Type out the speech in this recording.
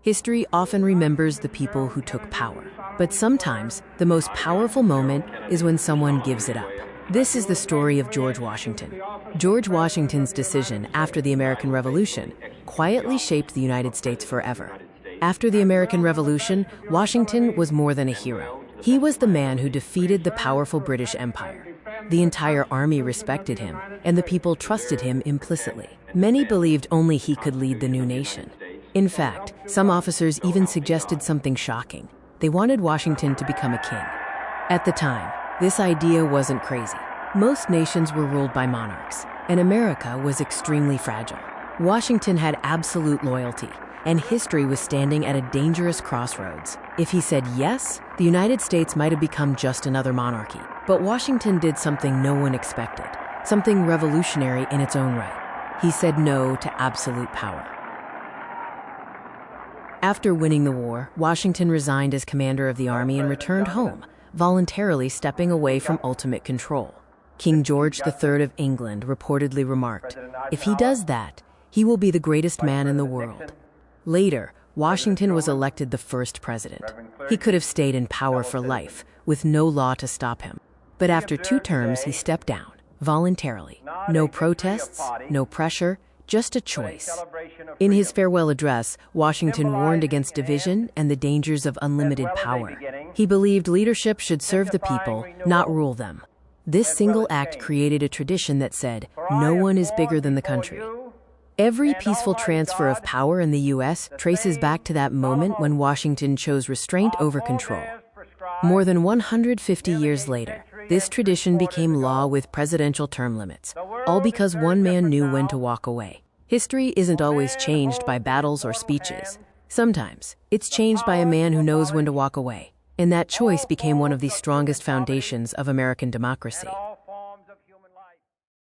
History often remembers the people who took power. But sometimes, the most powerful moment is when someone gives it up. This is the story of George Washington. George Washington's decision after the American Revolution quietly shaped the United States forever. After the American Revolution, Washington was more than a hero. He was the man who defeated the powerful British Empire. The entire army respected him, and the people trusted him implicitly. Many believed only he could lead the new nation. In fact, some officers even suggested something shocking. They wanted Washington to become a king. At the time, this idea wasn't crazy. Most nations were ruled by monarchs, and America was extremely fragile. Washington had absolute loyalty, and history was standing at a dangerous crossroads. If he said yes, the United States might have become just another monarchy. But Washington did something no one expected, something revolutionary in its own right. He said no to absolute power. After winning the war, Washington resigned as commander of the army and returned home, voluntarily stepping away from ultimate control. King George III of England reportedly remarked, "If he does that, he will be the greatest man in the world." Later, Washington was elected the first president. He could have stayed in power for life, with no law to stop him. But after 2 terms, he stepped down, voluntarily. No protests, no pressure, just a choice. In his farewell address, Washington warned against division and the dangers of unlimited power. He believed leadership should serve the people, not rule them. This single act created a tradition that said, no one is bigger than the country. Every peaceful transfer of power in the U.S. traces back to that moment when Washington chose restraint over control. More than 150 years later, this tradition became law with presidential term limits, all because one man knew when to walk away. History isn't always changed by battles or speeches. Sometimes, it's changed by a man who knows when to walk away. And that choice became one of the strongest foundations of American democracy.